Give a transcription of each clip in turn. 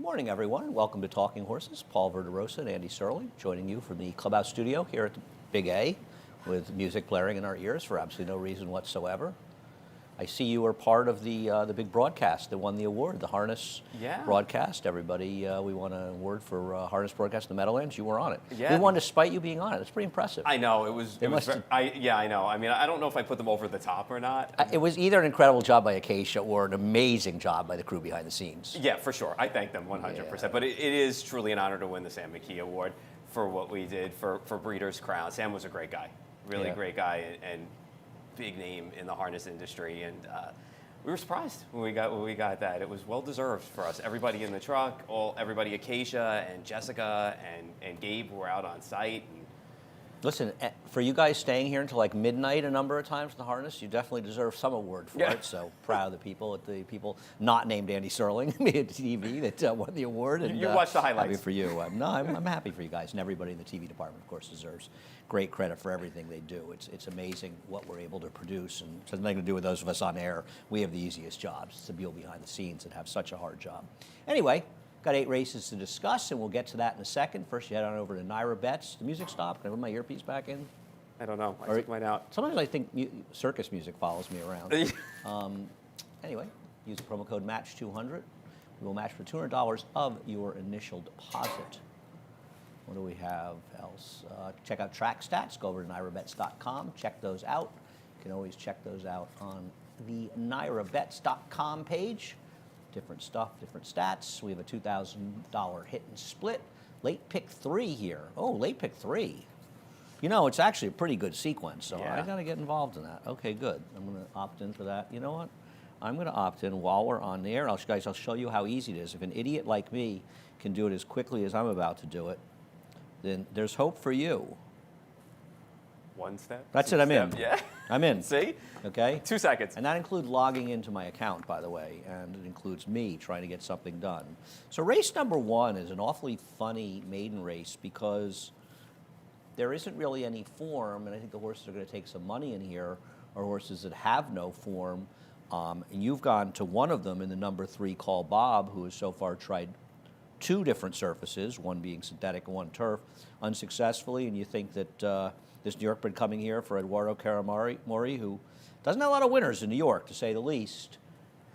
morning, everyone, and welcome to Talking Horses. Paul Verderosa and Andy Serling joining you from the clubhouse studio here at the Big A with music blaring in our ears for absolutely no reason whatsoever. I see you were part of the big broadcast that won the award, the harness broadcast. Everybody, we won an award for harness broadcast in the Meadowlands. You were on it. Yeah. We won despite you being on it. It's pretty impressive. I know I know. I mean, I don't know if I put them over the top or not. It was either an incredible job by Acacia or an amazing job by the crew behind the scenes. Yeah, for sure. I thank them 100%. Yeah. But it is truly an honor to win the Sam McKee Award for what we did for Breeders' Crown. Sam was a great guy, really great guy, and big name in the harness industry. And we were surprised when we got that. It was well deserved for us. Everybody in the truck, everybody, Acacia and Jessica and Gabe were out on site. Listen, for you guys staying here until like midnight a number of times in the harness, you definitely deserve some award for it. So proud of the people not named Andy Serling at TV that won the award. And, you watched the highlights. Happy for you. I'm happy for you guys, and everybody in the TV department, of course, deserves great credit for everything they do. It's amazing what we're able to produce, and it has nothing to do with those of us on air. We have the easiest jobs. It's the people behind the scenes that have such a hard job. Anyway. Got 8 races to discuss, and we'll get to that in a second. First, you head on over to NYRA Bets. The music stopped. Can I put my earpiece back in? I don't know. I took mine out. Sometimes I think circus music follows me around. Anyway, use the promo code MATCH200. We will match for $200 of your initial deposit. What do we have else? Check out track stats. Go over to NYRABets.com. Check those out. You can always check those out on the NYRABets.com page. Different stuff, different stats. We have a $2,000 hit and split. Late pick 3 here. Oh, late pick 3. You know, it's actually a pretty good sequence, so I got to get involved in that. Okay, good. I'm going to opt in for that. You know what? I'm going to opt in while we're on the air. I'll show you how easy it is. If an idiot like me can do it as quickly as I'm about to do it, then there's hope for you. One step. That's it. I'm in. Yeah. I'm in. See? Okay. 2 seconds. And that includes logging into my account, by the way, and it includes me trying to get something done. So race number 1 is an awfully funny maiden race because there isn't really any form, and I think the horses are going to take some money in here, are horses that have no form. And you've gone to one of them in the number 3, Call Bob, who has so far tried 2 different surfaces, one being synthetic and one turf, unsuccessfully, and you think that this New York bred coming here for Eduardo Caramori, who doesn't have a lot of winners in New York, to say the least.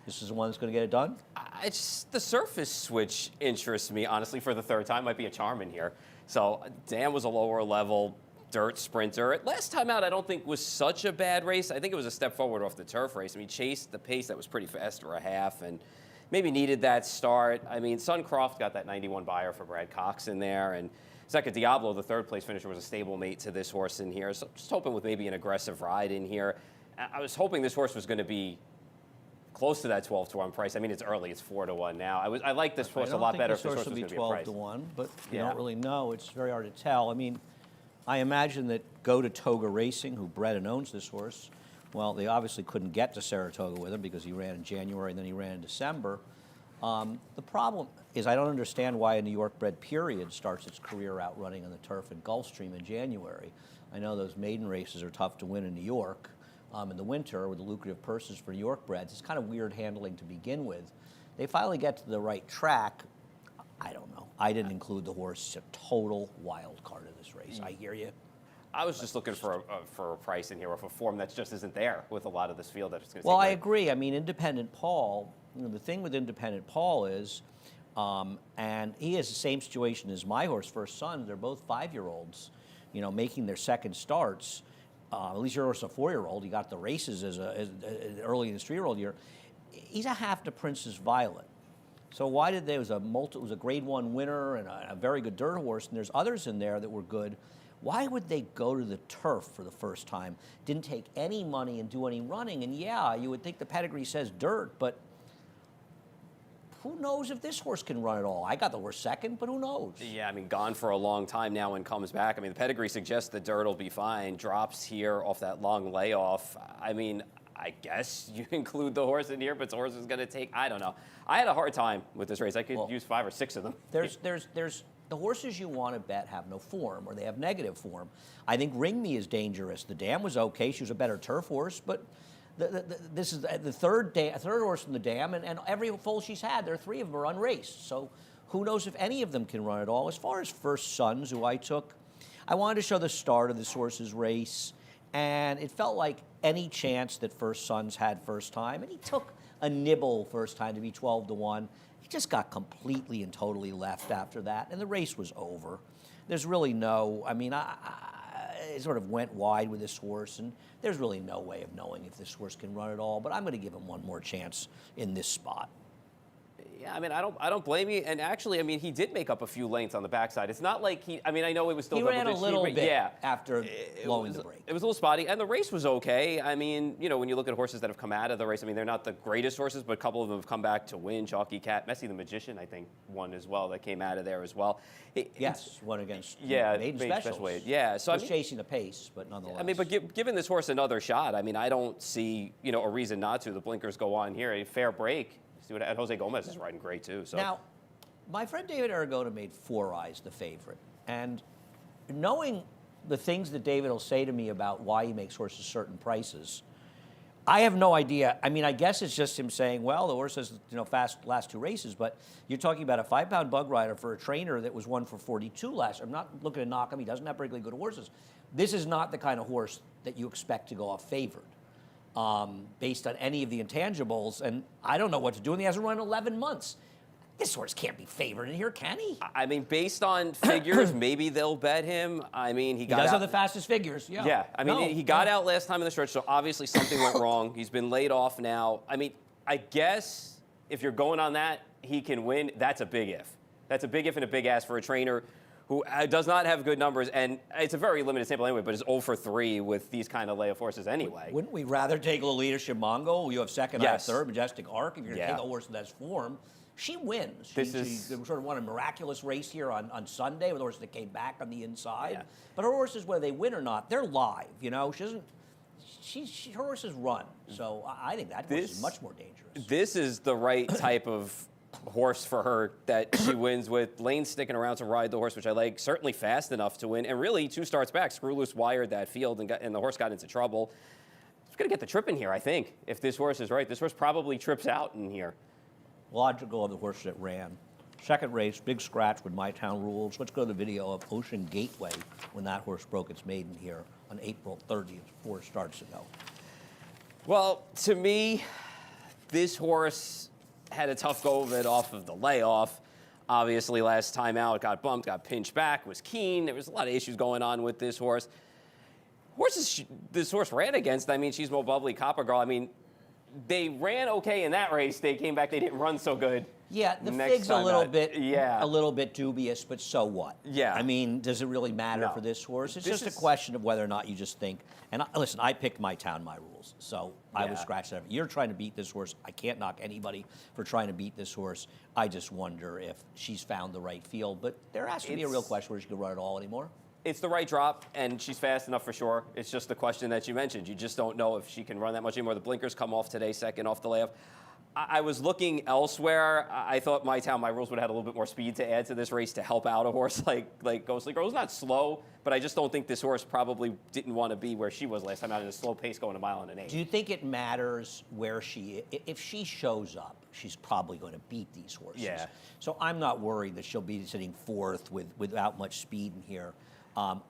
This is the one that's going to get it done? It's the surface switch interests me, honestly, for the 3rd time. Might be a charm in here. So Dan was a lower level dirt sprinter. Last time out, I don't think was such a bad race. I think it was a step forward off the turf race. I mean, chased the pace that was pretty fast for a half and maybe needed that start. I mean, Suncroft got that 91 buyer for Brad Cox in there, and Seca Diablo, the 3rd place finisher, was a stable mate to this horse in here. So just hoping with maybe an aggressive ride in here. I was hoping this horse was going to be close to that 12-to-1 price. I mean, it's early; it's 4-to-1 now. I like this horse a lot better if this horse was going to be 12-to-1, but you don't really know. It's very hard to tell. I mean, I imagine that Go to Toga Racing, who bred and owns this horse, well, they obviously couldn't get to Saratoga with him because he ran in January and then he ran in December. The problem is I don't understand why a New York bred period starts its career out running on the turf in Gulfstream in January. I know those maiden races are tough to win in New York in the winter with the lucrative purses for New York breds. It's kind of weird handling to begin with. They finally get to the right track. I don't know. I didn't include the horse. It's a total wild card of this race. I hear you. I was just looking for a price in here or for a form that just isn't there with a lot of this field that it's going to Well, I agree. I mean, Independent Paul, the thing with Independent Paul is, and he has the same situation as my horse, First Son. They're both 5-year-olds, making their second starts. At least your horse is a 4-year-old. He got the races as early in his 3-year-old year. He's a half to Princess Violet. So why did there was a grade 1 winner and a very good dirt horse, and there's others in there that were good. Why would they go to the turf for the first time? Didn't take any money and do any running. And yeah, you would think the pedigree says dirt, but who knows if this horse can run at all? I got the horse second, but who knows? Yeah, I mean, gone for a long time now and comes back. I mean, the pedigree suggests the dirt will be fine. Drops here off that long layoff. I mean, I guess you include the horse in here, but the horse is going to take, I don't know. I had a hard time with this race. I could use 5 or 6 of them. There's the horses you want to bet have no form or they have negative form. I think Ring Me is dangerous. The Dam was okay. She was a better turf horse, but this is the third horse from the Dam, and every foal she's had, there are 3 of them are unraced. So who knows if any of them can run at all. As far as First Sons, who I took, I wanted to show the start of this horse's race, and it felt like any chance that First Sons had first time, and he took a nibble first time to be 12-1. He just got completely and totally left after that, and the race was over. There's really no, I mean, I sort of went wide with this horse, and there's really no way of knowing if this horse can run at all, but I'm going to give him one more chance in this spot. Yeah, I mean, I don't blame you. And actually, I mean, he did make up a few lengths on the backside. It's not like I mean, I know it was still He double ran a digits. little bit yeah. after blowing the brake. It was a little spotty, and the race was okay. I mean, you know, when you look at horses that have come out of the race, I mean, they're not the greatest horses, but a couple of them have come back to win. Chalky Cat, Messi the Magician, I think, won as well. That came out of there as well. Yes, one against Maiden Specials. Specialweight. Yeah, so was chasing the pace, but nonetheless. I mean, but giving this horse another shot, I mean, I don't see, you know, a reason not to. The blinkers go on here. A fair break. See what, and Jose Gomez is riding great too. So now, my friend David Aragona made Four Eyes the favorite, and knowing the things that David will say to me about why he makes horses certain prices, I have no idea. I mean, I guess it's just him saying, well, the horse has, you know, fast last two races, but you're talking about a 5-pound bug rider for a trainer that was one for 42 last year. I'm not looking to knock him. He doesn't have particularly good horses. This is not the kind of horse that you expect to go off favored based on any of the intangibles, and I don't know what to do, and he hasn't run in 11 months. This horse can't be favored in here, can he? I mean, based on figures, maybe they'll bet him. I mean, he does have the fastest figures. Yeah. Yeah. I mean, he got out last time in the stretch, so obviously something went wrong. He's been laid off now. I mean, I guess if you're going on that, he can win. That's a big if. That's a big if and a big ask for a trainer who does not have good numbers, and it's a very limited sample anyway, but is 0 for 3 with these kind of layoff horses anyway. Wouldn't we rather take Lolita Shimongo? You have second, I have Yes. third, Majestic Arc. If you're going to Yeah. take a horse that's form, she wins. This She is- sort of won a miraculous race here on Sunday with a horse that came back on the inside. Yeah. But her horses, whether they win or not, they're live. You know, she doesn't. Her horses run. So I think that horse is much more dangerous. This is the right type of horse for her that she wins with. Lane sticking around to ride the horse, which I like, certainly fast enough to win. And really, 2 starts back, Screw Loose wired that field, and the horse got into trouble. She's going to get the trip in here, I think, if this horse is right. This horse probably trips out in here. Logical of the horse that ran. Second race, big scratch with My Town Rules. Let's go to the video of Ocean Gateway when that horse broke its maiden here on April 30th, 4 starts ago. Well, to me, this horse had a tough go of it off of the layoff. Obviously, last time out, got bumped, got pinched back, was keen. There was a lot of issues going on with this horse. This horse ran against, I mean, she's Mo Bubbly, Copper Girl. I mean, they ran okay in that race. They came back, they didn't run so good. Yeah, the Next fig's a time little out. bit, Yeah. a little bit dubious, but so what? Yeah. I mean, does it really matter No. for this horse? It's This just is- a question of whether or not you just think. And listen, I picked My Town, My Rules, so I was Yeah. scratched out. You're trying to beat this horse. I can't knock anybody for trying to beat this horse. I just wonder if she's found the right field. But there has to be a real question whether she can run at all anymore. It's the right drop, and she's fast enough for sure. It's just the question that you mentioned. You just don't know if she can run that much anymore. The blinkers come off today, second off the layoff. I was looking elsewhere. I thought My Town, My Rules would have had a little bit more speed to add to this race to help out a horse like Ghostly Girl. It's not slow, but I just don't think this horse probably didn't want to be where she was last time out in a slow pace going a mile and an 8. Do you think it matters where if she shows up, she's probably going to beat these horses? Yeah. So I'm not worried that she'll be sitting fourth without much speed in here. I'm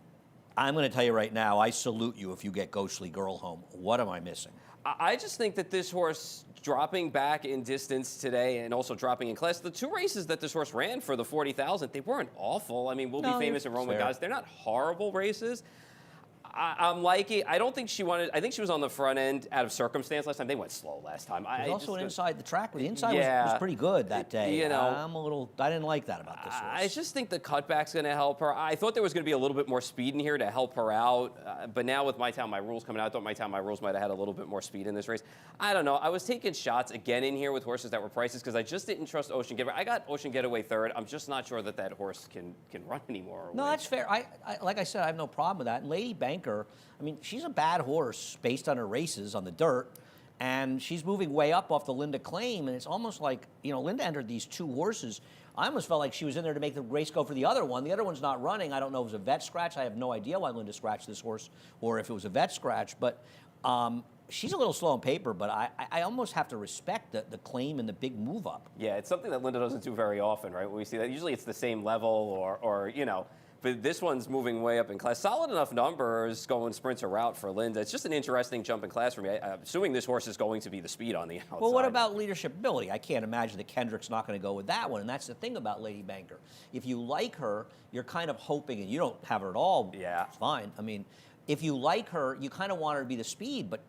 going to tell you right now, I salute you if you get Ghostly Girl home. What am I missing? I just think that this horse dropping back in distance today and also dropping in class, the 2 races that this horse ran for the 40,000, they weren't awful. I mean, We'll No, Be Famous and Roman fair. Goddess, they're not horrible races. I'm liking. I don't think she wanted. I think she was on the front end out of circumstance last time. They went slow last time. There's also an inside the track. The inside was Yeah. pretty good that day. You know, I didn't like that about this horse. I just think the cutback's going to help her. I thought there was going to be a little bit more speed in here to help her out. But now with My Town, My Rules coming out, I thought My Town, My Rules might have had a little bit more speed in this race. I don't know. I was taking shots again in here with horses that were prices because I just didn't trust Ocean Getaway. I got Ocean Getaway third. I'm just not sure that horse can run anymore. or No, win. that's fair. Like I said, I have no problem with that. And Lady Banker, I mean, she's a bad horse based on her races on the dirt, and she's moving way up off the Linda claim, and it's almost like, Linda entered these 2 horses. I almost felt like she was in there to make the race go for the other one. The other one's not running. I don't know if it was a vet scratch. I have no idea why Linda scratched this horse or if it was a vet scratch, but she's a little slow on paper, but I almost have to respect the claim and the big move up. Yeah, it's something that Linda doesn't do very often, right? When we see that, usually it's the same level or you know, but this one's moving way up in class. Solid enough numbers going sprinter route for Linda. It's just an interesting jump in class for me. I'm assuming this horse is going to be the speed on the outside. Well, what about leadership ability? I can't imagine that Kendrick's not going to go with that one, and that's the thing about Lady Banker. If you like her, you're kind of hoping, and you don't have her at all. Yeah. It's fine. I mean, if you like her, you kind of want her to be the speed, but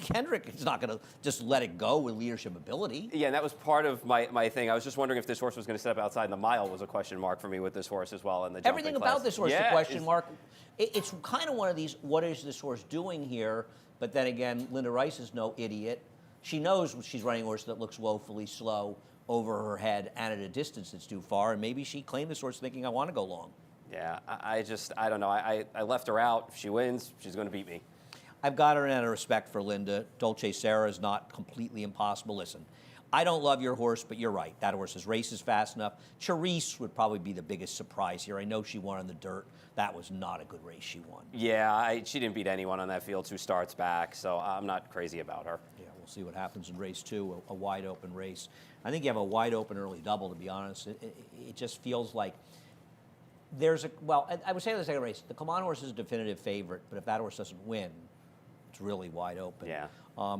Kendrick is not going to just let it go with leadership ability. Yeah, and that was part of my thing. I was just wondering if this horse was going to set up outside, and the mile was a question mark for me with this horse as well. And the Everything jumping about class. this horse is Yeah, a question mark. It's kind of one of these, what is this horse doing here? But then again, Linda Rice is no idiot. She knows she's running a horse that looks woefully slow over her head and at a distance that's too far, and maybe she claimed this horse thinking, I want to go long. Yeah, I don't know. I left her out. If she wins, she's going to beat me. I've got her in a respect for Linda. Dolce Sarah is not completely impossible. Listen, I don't love your horse, but you're right. That horse's race is fast enough. Charisse would probably be the biggest surprise here. I know she won on the dirt. That was not a good race she won. Yeah, she didn't beat anyone on that field 2 starts back, so I'm not crazy about her. Yeah, we'll see what happens in race 2, a wide open race. I think you have a wide open early double, to be honest. It just feels like there's I would say in the second race, the Command horse is a definitive favorite, but if that horse doesn't win, it's really wide open. Yeah.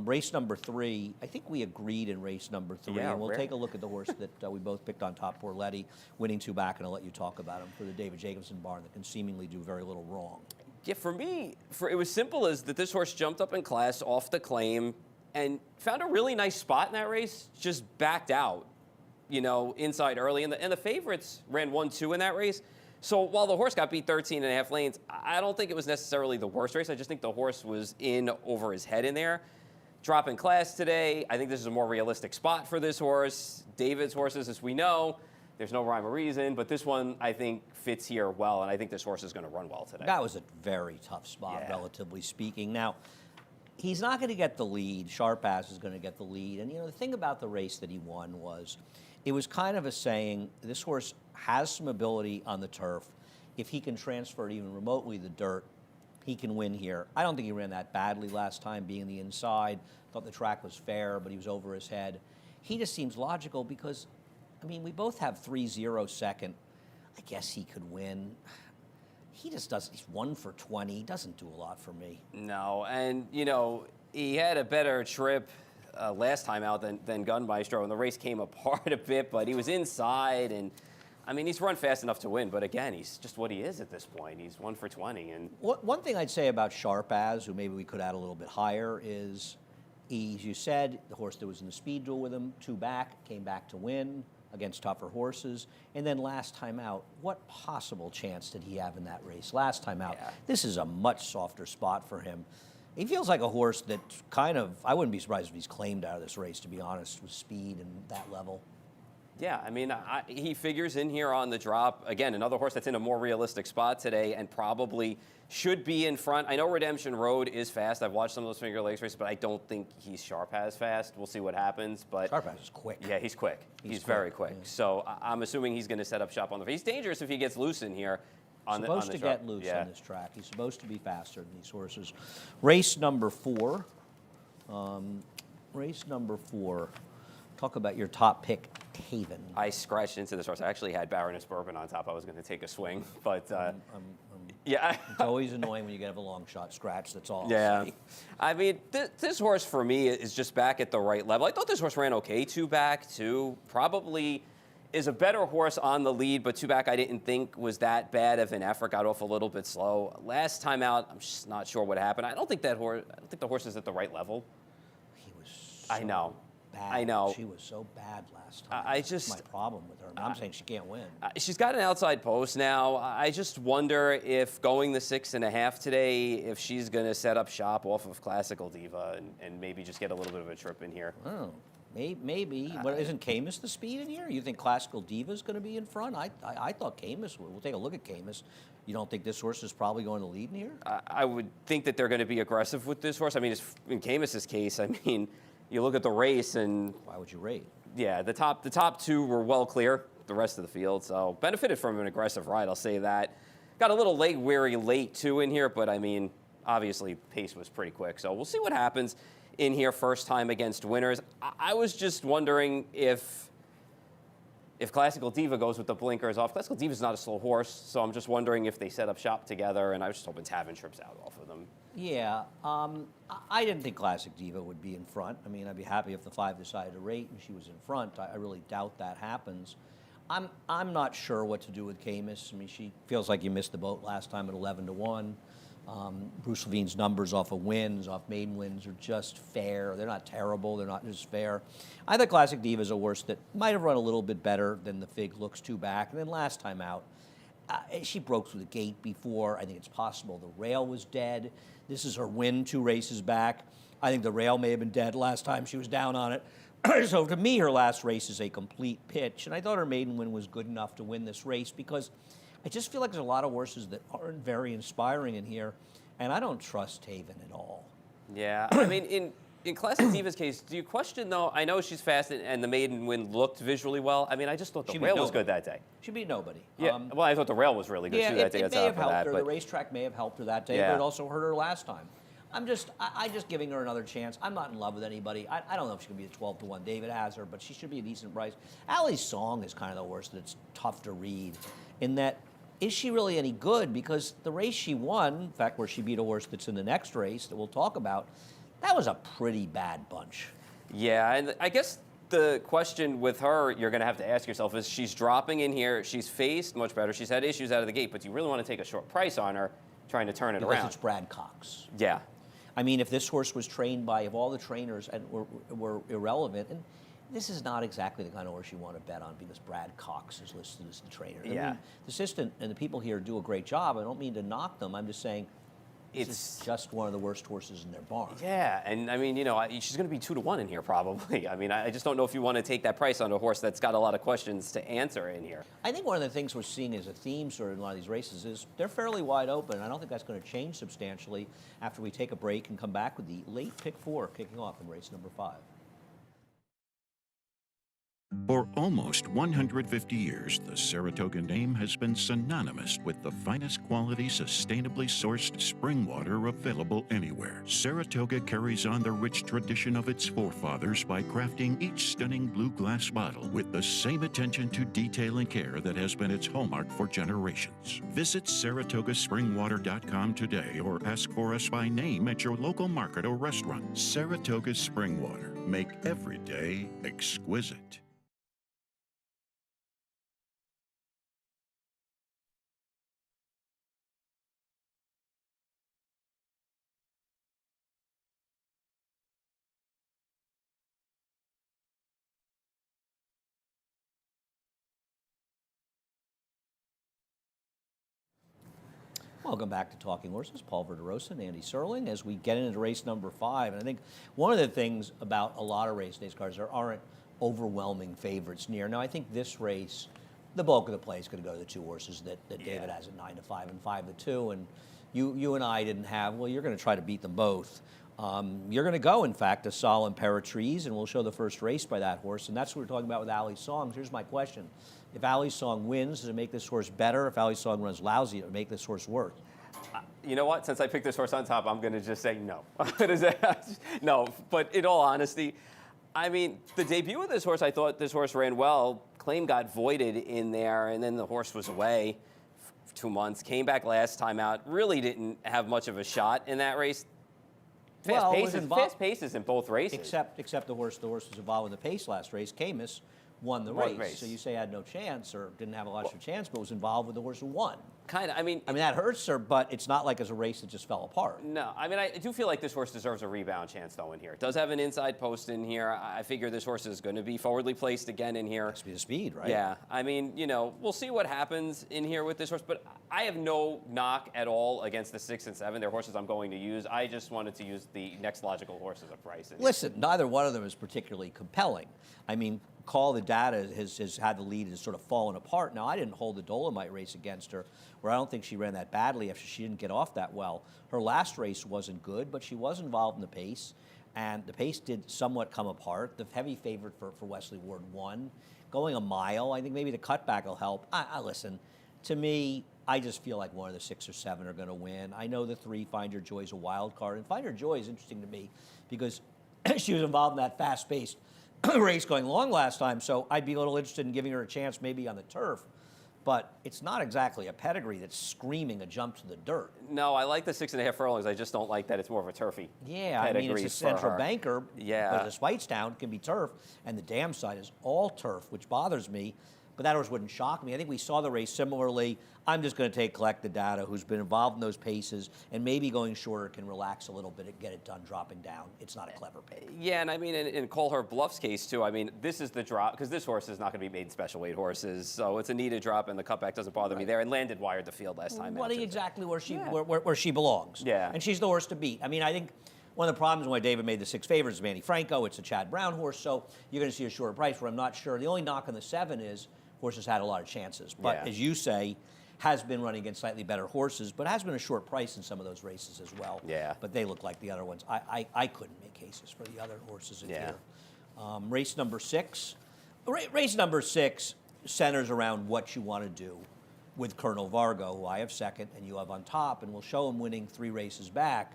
Race number 3, I think we agreed in race number 3, Yeah, and we'll rare. take a look at the horse that we both picked on top, Porletti, winning 2 back, and I'll let you talk about him for the David Jacobson barn that can seemingly do very little wrong. Yeah, for me, it was simple as that this horse jumped up in class off the claim and found a really nice spot in that race, just backed out, you know, inside early. And the favorites ran 1-2 in that race. So while the horse got beat 13 and a half lanes, I don't think it was necessarily the worst race. I just think the horse was in over his head in there. Drop in class today. I think this is a more realistic spot for this horse. David's horses, as we know, there's no rhyme or reason, but this one I think fits here well, and I think this horse is going to run well today. That was a very tough spot, Yeah. relatively speaking. Now, he's not going to get the lead. Sharp Ass is going to get the lead. And, you know, the thing about the race that he won was it was kind of a saying, this horse has some ability on the turf. If he can transfer it even remotely the dirt, he can win here. I don't think he ran that badly last time, being the inside. Thought the track was fair, but he was over his head. He just seems logical because, I mean, we both have 3-0 second. I guess he could win. He just doesn't. He's 1 for 20. He doesn't do a lot for me. No, and, you know, he had a better trip last time out than Gun Maestro, and the race came apart a bit, but he was inside, and, I mean, he's run fast enough to win, but again, he's just what he is at this point. He's 1 for 20. And One thing I'd say about Sharp As, who maybe we could add a little bit higher, is, as you said, the horse that was in the speed duel with him, 2 back, came back to win against tougher horses. And then last time out, what possible chance did he have in that race? Last time out, Yeah. This is a much softer spot for him. He feels like a horse that kind of, I wouldn't be surprised if he's claimed out of this race, to be honest, with speed and that level. yeah, I mean, he figures in here on the drop. Again, another horse that's in a more realistic spot today and probably should be in front. I know Redemption Road is fast. I've watched some of those Finger Lakes races, but I don't think he's Sharp as fast. We'll see what happens. But Sharp As is quick. yeah, he's quick. He's very quick. yeah. So I'm assuming he's going to set up shop on the. He's dangerous if he gets loose in here. Supposed to drop. get loose Yeah. on this track. He's supposed to be faster than these horses. Race number 4. Race number 4. Talk about your top pick, Taven. I scratched into this horse. I actually had Baroness Bourbon on top. I was going to take a swing, but yeah. It's always annoying when you get a long shot scratch. That's all. I'll Yeah. say. I mean, this horse for me is just back at the right level. I thought this horse ran okay 2 back, too. Probably is a better horse on the lead, but 2 back I didn't think was that bad of an effort. Got off a little bit slow. Last time out, I'm just not sure what happened. I don't think the horse is at the right level. He was so I know. bad. I know. She was so bad last time. I That's just- my problem with her. I'm saying she can't win. She's got an outside post now. I just wonder if going the 6.5 today, if she's going to set up shop off of Classical Diva and maybe just get a little bit of a trip in here. Oh, maybe. But isn't Camus the speed in here? You think Classical Diva is going to be in front? I thought Camus would. We'll take a look at Camus. You don't think this horse is probably going to lead in here? I would think that they're going to be aggressive with this horse. I mean, in Camus's case, I mean, you look at the race and Why would you rate? yeah, the top 2 were well clear. The rest of the field, so benefited from an aggressive ride. I'll say that. Got a little leg weary late too in here, but I mean, obviously pace was pretty quick. So we'll see what happens. in here first time against winners. I was just wondering if Classical Diva goes with the blinkers off. Classical Diva's not a slow horse, so I'm just wondering if they set up shop together, and I was just hoping Tavern trips out off of them. Yeah, I didn't think Classic Diva would be in front. I mean, I'd be happy if the 5 decided to rate and she was in front. I really doubt that happens. I'm not sure what to do with Camus. I mean, she feels like you missed the boat last time at 11-1. Bruce Levine's numbers off of wins, off maiden wins, are just fair. They're not terrible. They're not just fair. I think Classic Diva is a horse that might have run a little bit better than the Fig looks to back. And then last time out, she broke through the gate before. I think it's possible the rail was dead. This is her win 2 races back. I think the rail may have been dead last time she was down on it. So to me, her last race is a complete pitch. And I thought her maiden win was good enough to win this race because I just feel like there's a lot of horses that aren't very inspiring in here, and I don't trust Taven at all. Yeah, I mean, in Classic Diva's case, do you question, though? I know she's fast, and the maiden win looked visually well. I mean, I just thought the rail was good that day. She beat nobody. Yeah, well, I thought the rail was really good, too, that day. It may have helped her. The racetrack may have helped her that day, yeah. but it also hurt her last time. I'm just giving her another chance. I'm not in love with anybody. I don't know if she can be a 12-1. David has her, but she should be a decent price. Allie's Song is kind of the horse that's tough to read in that, is she really any good? Because the race she won, in fact, where she beat a horse that's in the next race that we'll talk about, that was a pretty bad bunch. Yeah, and I guess the question with her you're going to have to ask yourself is she's dropping in here. She's faced much better. She's had issues out of the gate, but do you really want to take a short price on her trying to turn it Because around? it's Brad Cox. Yeah. I mean, if this horse was trained by, if all the trainers were irrelevant, and this is not exactly the kind of horse you want to bet on because Brad Cox is listed as the trainer. Yeah. I mean, the assistant and the people here do a great job. I don't mean to knock them. I'm just saying it's just one of the worst horses in their barn. Yeah, and I mean, she's going to be 2-1 in here probably. I mean, I just don't know if you want to take that price on a horse that's got a lot of questions to answer in here. I think one of the things we're seeing as a theme sort of in a lot of these races is they're fairly wide open. I don't think that's going to change substantially after we take a break and come back with the late pick 4 kicking off in race number 5. For almost 150 years, the Saratoga name has been synonymous with the finest quality, sustainably sourced spring water available anywhere. Saratoga carries on the rich tradition of its forefathers by crafting each stunning blue glass bottle with the same attention to detail and care that has been its hallmark for generations. Visit SaratogaSpringwater.com today or ask for us by name at your local market or restaurant. Saratoga Spring Water. Make every day exquisite. Welcome back to Talking Horses. Paul Verderosa and Andy Serling as we get into race number 5. And I think one of the things about a lot of race days cars, there aren't overwhelming favorites near. Now, I think this race, the bulk of the play is going to go to the 2 horses that David has at 9-5 and 5-2. And you and I didn't have, well, you're going to try to beat them both. You're going to go, in fact, to Sol Imperatriz, and we'll show the first race by that horse. And that's what we're talking about with Allie's Song. Here's my question. If Allie's Song wins, does it make this horse better? If Allie's Song runs lousy, it would make this horse worse. You know what? Since I picked this horse on top, I'm going to just say no. No, but in all honesty, I mean, the debut of this horse, I thought this horse ran well. Claim got voided in there, and then the horse was away for 2 months. Came back last time out. Really didn't have much of a shot in that race. Fast paces in both races. Except the horse was involved in the pace last race. Camus won the race. So you say had no chance or didn't have a lot of chance, but was involved with the horse who won. Kind of. I mean, that hurts her, but it's not like it's a race that just fell apart. No, I mean, I do feel like this horse deserves a rebound chance, though, in here. It does have an inside post in here. I figure this horse is going to be forwardly placed again in here. Has to be the speed, right? Yeah. I mean, we'll see what happens in here with this horse, but I have no knock at all against the 6 and 7. They're horses I'm going to use. I just wanted to use the next logical horse as a price. Listen, neither one of them is particularly compelling. I mean, Call the Data has had the lead has sort of fallen apart. Now, I didn't hold the Dolomite race against her, where I don't think she ran that badly after she didn't get off that well. Her last race wasn't good, but she was involved in the pace, and the pace did somewhat come apart. The heavy favorite for Wesley Ward won. Going a mile, I think maybe the cutback will help. Listen, to me, I just feel like one of the 6 or 7 are going to win. I know the 3, Find Your Joy, is a wild card, and Find Your Joy is interesting to me because she was involved in that fast-paced race going long last time, so I'd be a little interested in giving her a chance maybe on the turf. But it's not exactly a pedigree that's screaming a jump to the dirt. No, I like the 6.5 furlongs. I just don't like that it's more of a turfy. Yeah, I mean, it's a central banker. Yeah. But the Switestown can be turf, and the dam side is all turf, which bothers me. But that horse wouldn't shock me. I think we saw the race similarly. I'm just going to collect the data, who's been involved in those paces, and maybe going shorter can relax a little bit and get it done dropping down. It's not a clever pick. Yeah, and I mean, in Colehurst Bluff's case, too, I mean, this is the drop, because this horse is not going to be made special weight horses, so it's a needed drop, and the cutback doesn't bother me there. And Landed wired the field last time. Well, exactly where she belongs. Yeah. And she's the horse to beat. I mean, I think one of the problems why David made the 6 favorites is Manny Franco. It's a Chad Brown horse, so you're going to see a shorter price where I'm not sure. The only knock on the 7 is horses had a lot of chances. But Yeah. as you say, has been running against slightly better horses, but has been a short price in some of those races as well. Yeah. But they look like the other ones. I couldn't make cases for the other horses in Yeah. here. Race number 6. Race number 6 centers around what you want to do with Colonel Vargo, who I have second and you have on top, and we'll show him winning 3 races back.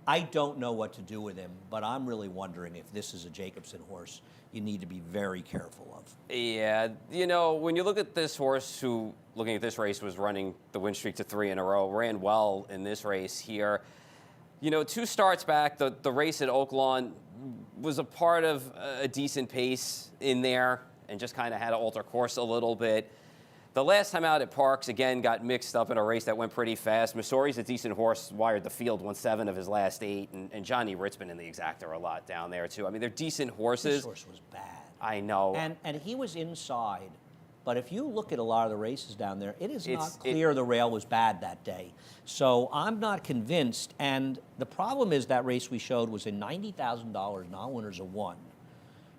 I don't know what to do with him, but I'm really wondering if this is a Jacobson horse you need to be very careful of. Yeah, you know, when you look at this horse who, looking at this race, was running the win streak to 3 in a row, ran well in this race here. You know, 2 starts back, the race at Oaklawn was a part of a decent pace in there and just kind of had to alter course a little bit. The last time out at Parks, again, got mixed up in a race that went pretty fast. Missouri's a decent horse, wired the field, won 7 of his last 8, and Johnny Ritt's been in the exactor a lot down there, too. I mean, they're decent horses. This horse was bad. I know. And he was inside. But if you look at a lot of the races down there, it is not clear the rail was bad that day. So I'm not convinced. And the problem is that race we showed was a $90,000 non-winners of 1.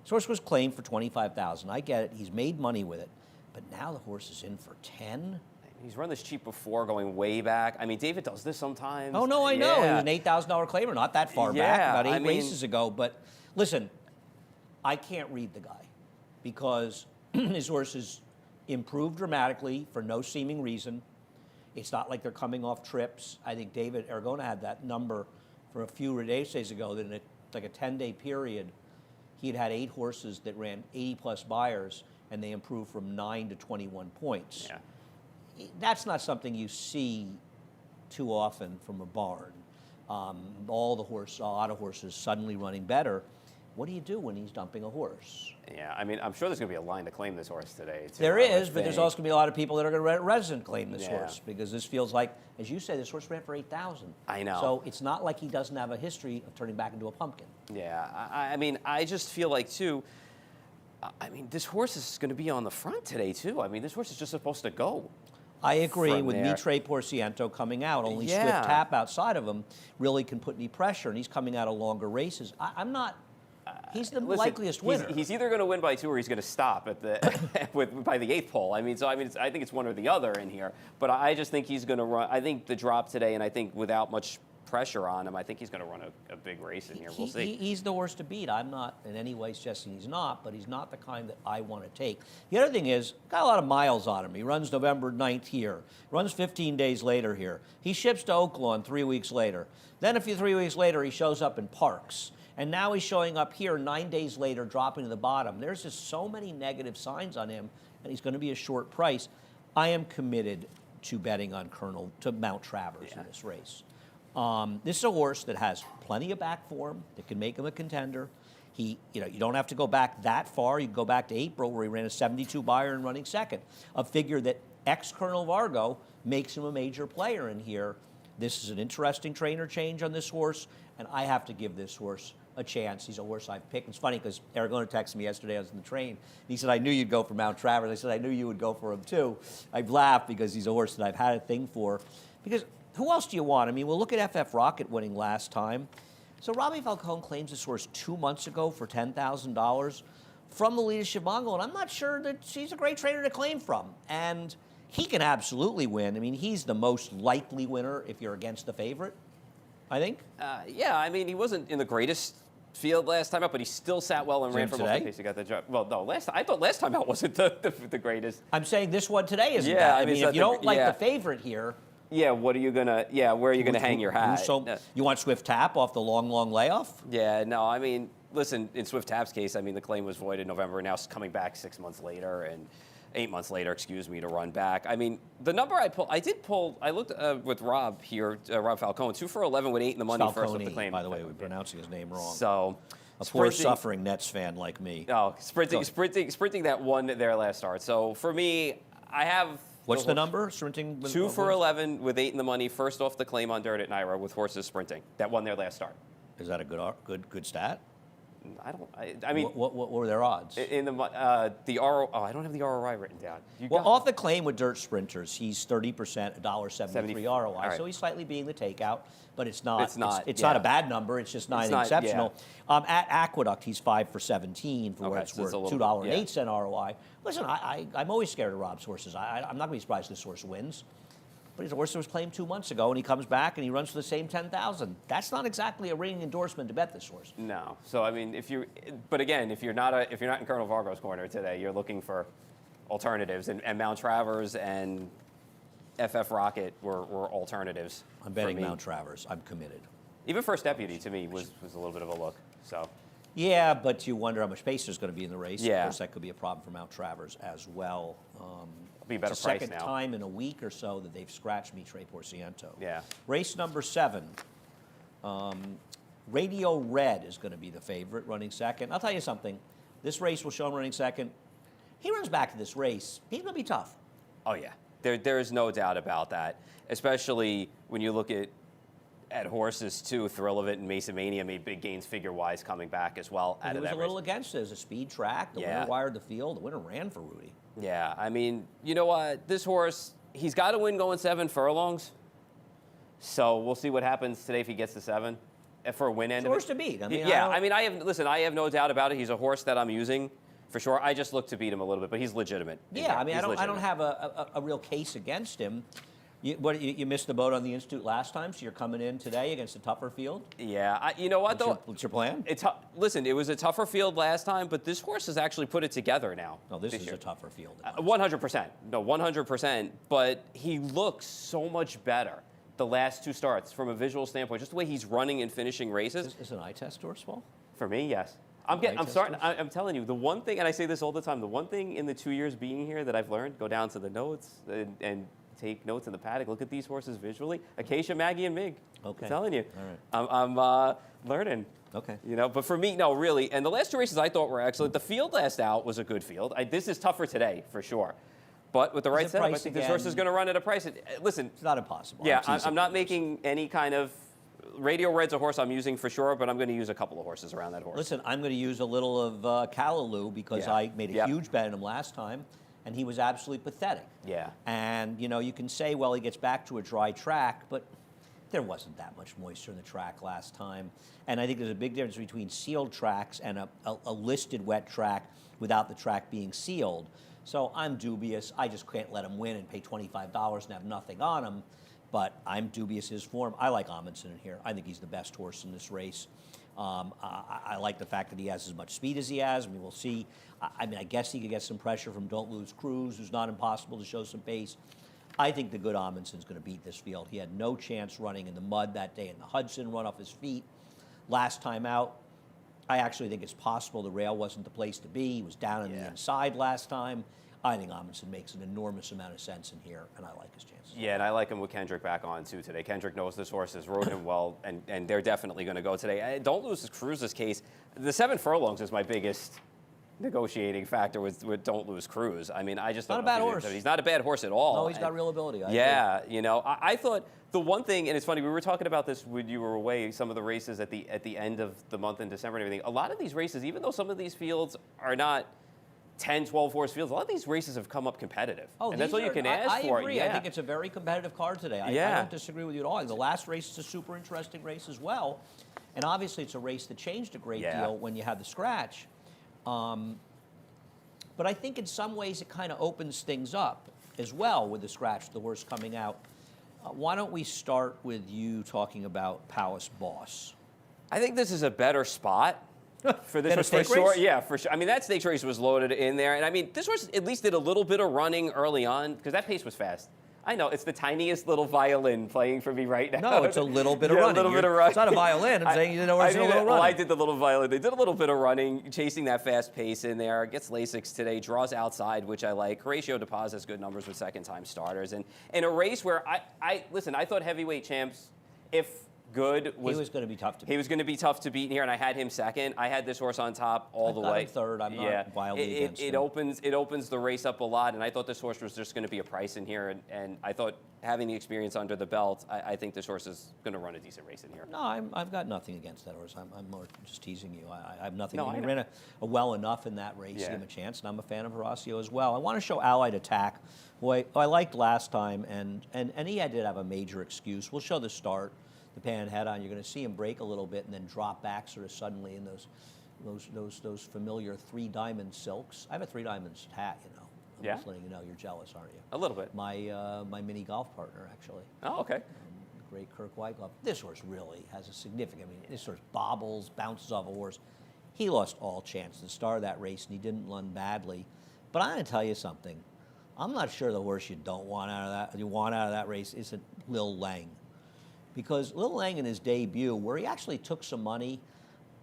This horse was claimed for $25,000. I get it. He's made money with it. But now the horse is in for 10. He's run this cheap before, going way back. I mean, David does this sometimes. Oh, no, I know. He was an $8,000 claimer not that far back, about 8 races ago. But listen, I can't read the guy because his horse has improved dramatically for no seeming reason. It's not like they're coming off trips. I think David Aragona had that number for a few days ago that in a 10-day period, he had 8 horses that ran 80-plus buyers, and they improved from 9 to 21 points. Yeah. That's not something you see too often from a barn. A lot of horses suddenly running better. What do you do when he's dumping a horse? Yeah, I mean, I'm sure there's going to be a line to claim this horse today, too. There is, but there's also going to be a lot of people that are going to resident claim this Yeah. horse because this feels like, as you say, this horse ran for $8,000. I know. So it's not like he doesn't have a history of turning back into a pumpkin. Yeah, I mean, I just feel like, too, I mean, this horse is going to be on the front today, too. I mean, this horse is just supposed to go. I agree From with there. Mitre Porciento coming out. Only Yeah. Swift Tap outside of him really can put any pressure, and he's coming out of longer races. I'm not. He's the Listen, likeliest winner. He's either going to win by 2 or he's going to stop at the by the 8th pole. I mean, I think it's one or the other in here. But I just think he's going to run. I think the drop today, and I think without much pressure on him, I think he's going to run a big race in here. We'll see. He's the horse to beat. I'm not in any way suggesting he's not, but he's not the kind that I want to take. The other thing is, got a lot of miles on him. He runs November 9th here, runs 15 days later here. He ships to Oaklawn 3 weeks later. Then 3 weeks later, he shows up in Parks. And now he's showing up here 9 days later, dropping to the bottom. There's just so many negative signs on him, and he's going to be a short price. I am committed to betting on Mount Travers in this race. This is a horse that has plenty of back form that can make him a contender. You don't have to go back that far. You can go back to April where he ran a 72 buyer and running second. A figure that ex-Colonel Vargo makes him a major player in here. This is an interesting trainer change on this horse, and I have to give this horse a chance. He's a horse I've picked. It's funny because Aragona texted me yesterday. I was in the train. And he said, I knew you'd go for Mount Travers. I said, I knew you would go for him too. I've laughed because he's a horse that I've had a thing for. Because who else do you want? I mean, we'll look at FF Rocket winning last time. So Robbie Falcone claims this horse 2 months ago for $10,000 from the leadership Mongol, and I'm not sure that she's a great trainer to claim from. And he can absolutely win. I mean, he's the most likely winner if you're against the favorite, I think. Yeah, I mean, he wasn't in the greatest field last time out, but he still sat well and ran for most of the pace. He got the job. Well, no, I thought last time out wasn't the greatest. I'm saying this one today isn't Yeah, bad. I I mean, mean, it's if you not don't like the favorite here, Yeah, what are you gonna? Yeah, where are you gonna hang your hat? So you want Swift Tap off the long layoff? Yeah, no, I mean, listen, in Swift Tap's case, I mean, the claim was void in November, and now it's coming back 6 months later, and 8 months later, excuse me, to run back. I mean, the number I looked with Rob here, Rob Falcone, 2 for 11 with 8 in the money first with the claim. By the way, we're pronouncing his name wrong. So, a poor suffering Nets fan like me. Oh, sprinting that won their last start. So for me, I have. What's the number? Sprinting? 2 for 11 with 8 in the money, first off the claim on dirt at Naira with horses sprinting. That won their last start. Is that a good stat? I mean, what were their odds? In the RO, I don't have the ROI written down. Off the claim with dirt sprinters, he's 30%, $1.73 ROI. Right. So he's slightly beating the takeout, but it's not. It's not. It's not a bad number. It's just not exceptional. Yeah. At Aqueduct, he's 5 for 17 for what it's so worth. it's a $2.08 ROI. Listen, I'm always scared of Rob's horses. I'm not going to be surprised this horse wins. But he's a horse that was claimed 2 months ago, and he comes back and he runs for the same 10,000. That's not exactly a ringing endorsement to bet this horse. No. So I mean, if you're not in Colonel Vargo's corner today, you're looking for alternatives, and Mount Travers and FF Rocket were alternatives. I'm betting Mount Travers. I'm committed. Even First Deputy to me was a little bit of a look. So. Yeah, but you wonder how much pace there's going to be in the race. Yeah. Of course, that could be a problem for Mount Travers as well. Be a better it's the price second now. time in a week or so that they've scratched Mitre Porciento. Yeah. Race number 7. Radio Red is going to be the favorite, running second. I'll tell you something. This race will show him running second. He runs back to this race. He's going to be tough. Oh yeah, there is no doubt about that. Especially when you look at horses too. Thrill of It and Mason Mania made big gains figure-wise coming back as well out It of was that a little against it. It was a speed track. The winner wired the field. The winner ran for Rudy. Yeah, I mean, you know what? This horse, he's got to win going 7 furlongs. So we'll see what happens today if he gets to 7 for a win end. It's a horse to beat. I mean, I have no doubt about it. He's a horse that I'm using for sure. I just look to beat him a little bit, but he's legitimate. Yeah, I mean, I don't have a real case against him. You missed the boat on the Institute last time, so you're coming in today against a tougher field? Yeah, you know what, though? What's your plan? Listen, it was a tougher field last time, but this horse has actually put it together now. No, this is a tougher field. 100%. No, 100%. But he looks so much better the last 2 starts from a visual standpoint, just the way he's running and finishing races. Is an eye test horse, Paul? For me, yes. I'm telling you, the one thing, and I say this all the time, the one thing in the 2 years being here that I've learned, go down to the notes and take notes in the paddock, look at these horses visually. Acacia, Maggie, and Mig. Okay. I'm telling you. All right. I'm learning. Okay. You know, but for me, no, really. And the last 2 races I thought were excellent. The field last out was a good field. This is tougher today, for sure. But with the right setup, I think this horse is going to run at a price. Listen. It's not impossible. Yeah, I'm not making any kind of. Radio Red's a horse I'm using for sure, but I'm going to use a couple of horses around that horse. Listen, I'm going to use a little of Callaloo because I made a huge bet on him last time, and he was absolutely pathetic. Yeah. And, you know, you can say, well, he gets back to a dry track, but there wasn't that much moisture in the track last time. And I think there's a big difference between sealed tracks and a listed wet track without the track being sealed. So I'm dubious. I just can't let him win and pay $25 and have nothing on him. But I'm dubious his form. I like Amundsen in here. I think he's the best horse in this race. I like the fact that he has as much speed as he has. I mean, we'll see. I guess he could get some pressure from Don't Lose Cruz, who's not impossible to show some pace. I think the good Amundsen's going to beat this field. He had no chance running in the mud that day in the Hudson, run off his feet. Last time out, I actually think it's possible the rail wasn't the place to be. He was down on the inside last time. I think Amundsen makes an enormous amount of sense in here, and I like his chances. Yeah, and I like him with Kendrick back on, too, today. Kendrick knows this horse, has rode him well, and they're definitely going to go today. Don't Lose Cruz's case. The 7 furlongs is my biggest negotiating factor with Don't Lose Cruz. I mean, I just don't know. Not a bad horse. He's not a bad horse at all. No, he's got real ability. I agree. You know, I thought the one thing, and it's funny, we were talking about this when you were away, some of the races at the end of the month in December and everything. A lot of these races, even though some of these fields are not 10, 12 horse fields, a lot of these races have come up competitive. Oh, and that's all you can ask for. I agree. I think it's a very competitive card today. I don't disagree with you at all. The last race is a super interesting race as well. And obviously it's a race that changed a great deal when you had the scratch. But I think in some ways it kind of opens things up as well with the scratch, the horse coming out. Why don't we start with you talking about Palace Boss? I think this is a better spot. For this was for sure, race? Yeah, for sure. I mean, that stakes race was loaded in there, and I mean, this horse at least did a little bit of running early on because that pace was fast. I know, it's the tiniest little violin playing for me right now. No, it's a little bit of Yeah, running. a little bit of running. It's not a violin. I'm saying you know, it's a little running. Well, I did the little violin. They did a little bit of running, chasing that fast pace in there. Gets Lasix today, draws outside, which I like. Horatio DePaz has good numbers with second-time starters. And in a race where listen, I thought heavyweight champs, if good, He was going to be tough to beat. He was going to be tough to beat in here, and I had him second. I had this horse on top all the got way. him third. I'm not wildly against him. It opens the race up a lot, and I thought this horse was just going to be a price in here, and I thought having the experience under the belt, I think this horse is going to run a decent race in here. No, I've got nothing against that horse. I'm more just teasing you. I have nothing. No, he I know. ran a well enough in that race to Yeah. give him a chance, and I'm a fan of Horacio as well. I want to show Allied Attack, who I liked last time, and he did have a major excuse. We'll show the start. The pan head on, you're going to see him break a little bit and then drop back sort of suddenly in those familiar 3 diamond silks. I have a 3 diamonds hat, you know. I'm Yeah? just letting you know. You're jealous, aren't you? A little bit. My mini golf partner, actually. Oh, okay. The great Kirk Wyckoff. This horse really has a significant. I mean, this horse bobbles, bounces off a horse. He lost all chance to start that race, and he didn't run badly. But I'm going to tell you something. I'm not sure the horse you want out of that race isn't Lil Lang. Because Lil Lang in his debut, where he actually took some money,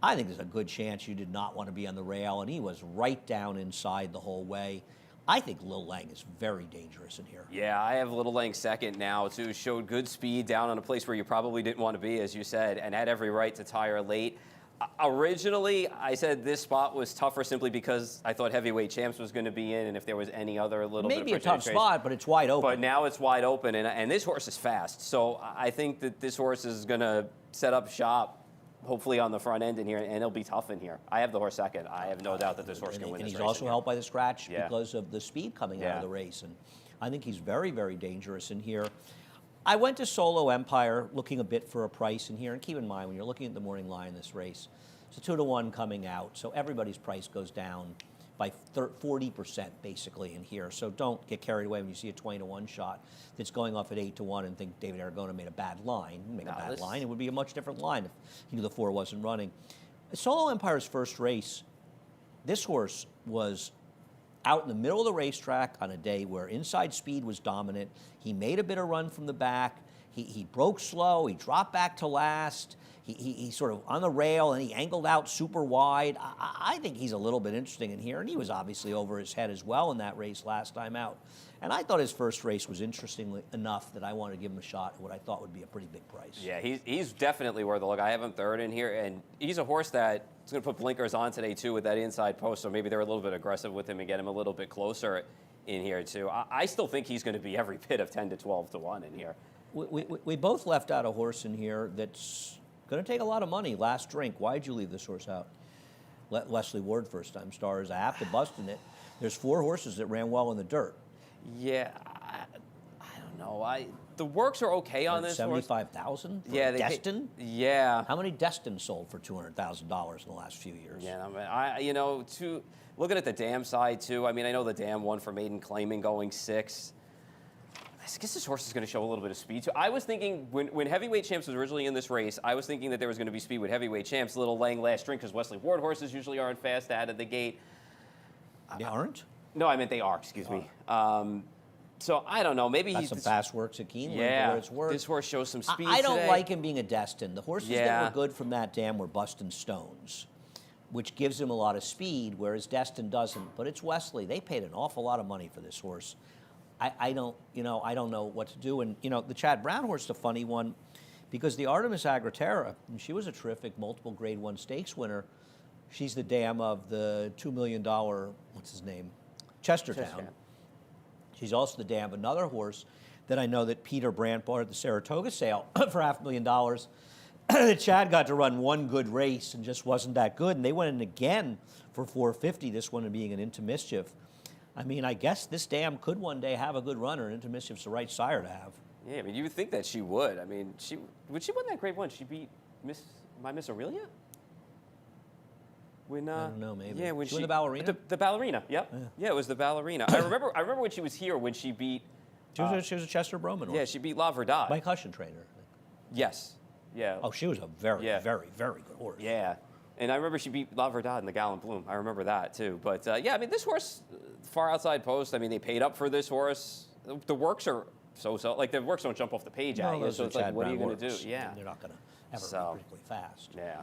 I think there's a good chance you did not want to be on the rail, and he was right down inside the whole way. I think Lil Lang is very dangerous in here. Yeah, I have Little Lang second now, too. Showed good speed down on a place where you probably didn't want to be, as you said, and had every right to tire late. Originally, I said this spot was tougher simply because I thought heavyweight champs was going to be in, and if there was any other little bit of Maybe a tough percentage spot, but it's wide open. But now it's wide open, and this horse is fast. So I think that this horse is going to set up shop, hopefully on the front end in here, and it'll be tough in here. I have the horse second. I have no doubt that this horse can win and this he's race. also in here. helped by the scratch Yeah. because of the speed coming out Yeah. of the race. And I think he's very, very dangerous in here. I went to Solo Empire looking a bit for a price in here. And keep in mind, when you're looking at the morning line in this race, it's a 2-to-1 coming out. So everybody's price goes down by 40% basically in here. So don't get carried away when you see a 20-to-1 shot that's going off at 8-to-1 and think David Aragona made a bad line. He made a bad line. It would be a much different line if he knew the 4 wasn't running. Solo Empire's first race, this horse was out in the middle of the racetrack on a day where inside speed was dominant. He made a bit of run from the back. He broke slow. He dropped back to last. He sort of on the rail, and he angled out super wide. I think he's a little bit interesting in here, and he was obviously over his head as well in that race last time out. And I thought his first race was interesting enough that I wanted to give him a shot at what I thought would be a pretty big price. Yeah, he's definitely worth a look. I have him third in here, and he's a horse that is going to put blinkers on today, too, with that inside post, so maybe they're a little bit aggressive with him and get him a little bit closer in here, too. I still think he's going to be every bit of 10 to 12 to 1 in here. We both left out a horse in here that's going to take a lot of money. Last Drink. Why did you leave this horse out? Leslie Ward, first-time stars. I have to bust in it. There's 4 horses that ran well in the dirt. Yeah, I don't know. The works are okay on this horse. $75,000. Yeah, Destin. Yeah. How many Destin sold for $200,000 in the last few years? Yeah, looking at the dam side too. I mean, I know the dam won for maiden claiming going 6. I guess this horse is going to show a little bit of speed too. I was thinking when heavyweight champs was originally in this race, I was thinking that there was going to be speed with heavyweight champs. Little Lang Last Drink, because Wesley Ward horses usually aren't fast out of the gate. They aren't? No, I meant they are. Excuse me. So I don't know. Maybe Got he's some fast works at Keeneland for yeah. what it's worth. This horse shows some speed. I don't today. like him being a Destin. The horses that Yeah. were good from that dam were Bustin' Stones, which gives him a lot of speed, whereas Destin doesn't. But it's Wesley. They paid an awful lot of money for this horse. I don't know what to do. And the Chad Brown horse is a funny one, because the Artemis Agritera, and she was a terrific multiple Grade 1 stakes winner. She's the dam of the $2 million, what's his name, Chestertown. She's also the dam of another horse that I know that Peter Brandt bought at the Saratoga sale for $500,000. Chad got to run one good race and just wasn't that good, and they went in again for $450. This one being an Into Mischief. I mean, I guess this dam could one day have a good runner, and Into Mischief's the right sire to have. Yeah, I mean, you would think that she would. I mean, would she win that Grade 1? She beat Miss Aurelia? When I don't know, maybe. Yeah, when she won the ballerina. The ballerina. Yep. Yeah, it was the ballerina. I remember when she was here when she beat. She was a Chester Broman horse. Yeah, she beat La Verdad. Mike Hushin trainer. Yes. Yeah. Oh, she was a very, very, very good horse. Yeah. And I remember she beat La Verdad in the Gallant Bloom. I remember that, too. But, yeah, I mean, this horse, far outside post, I mean, they paid up for this horse. The works are so. Like, the works don't jump off the page at you. those So are it's like, Chad what are you Brown going to do? works. Yeah. They're not going to ever So- be particularly fast. Yeah.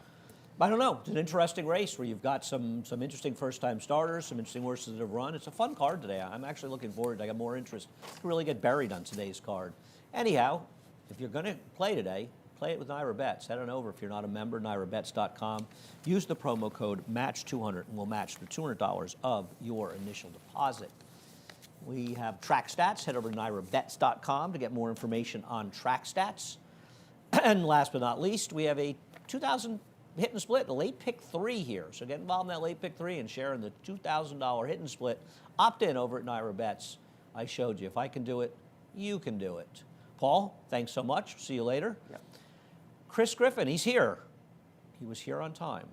I don't know. It's an interesting race where you've got some interesting first-time starters, some interesting horses that have run. It's a fun card today. I'm actually looking forward. I got more interest to really get buried on today's card. Anyhow, if you're going to play today, play it with Naira Bets. Head on over if you're not a member, NairaBets.com. Use the promo code MATCH200 and we'll match the $200 of your initial deposit. We have track stats. Head over to NairaBets.com to get more information on track stats. And last but not least, we have a 2000 hit and split, a late pick 3 here. So get involved in that late pick 3 and share in the $2,000 hit and split. Opt in over at Naira Bets. I showed you. If I can do it, you can do it. Paul, thanks so much. See you later. Yep. Chris Griffin, he's here. He was here on time.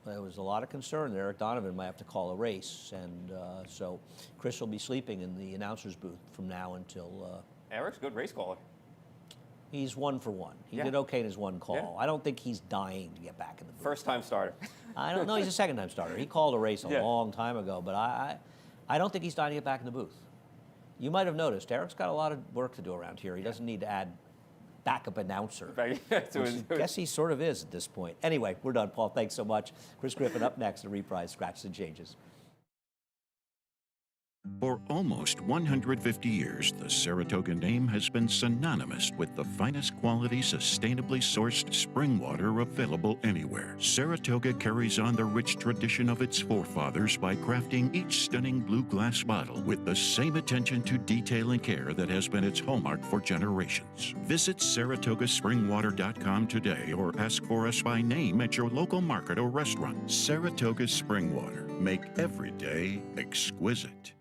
There was a lot of concern that Eric Donovan might have to call a race, and so Chris will be sleeping in the announcer's booth from now until. Eric's a good race caller. He's 1 for 1. He Yeah. did okay in his one call. Yeah. I don't think he's dying to get back in the booth. First-time starter. I don't know. He's a second-time starter. He called a race a Yeah. long time ago, but I don't think he's dying to get back in the booth. You might have noticed Eric's got a lot of work to do around here. He doesn't need to add backup announcer. Right, to Which his- I guess he sort of is at this point. Anyway, we're done. Paul, thanks so much. Chris Griffin up next to reprise Scratches and Changes. For almost 150 years, the Saratoga name has been synonymous with the finest quality, sustainably sourced spring water available anywhere. Saratoga carries on the rich tradition of its forefathers by crafting each stunning blue glass bottle with the same attention to detail and care that has been its hallmark for generations. Visit SaratogaSpringwater.com today or ask for us by name at your local market or restaurant. Saratoga Spring Water. Make every day exquisite.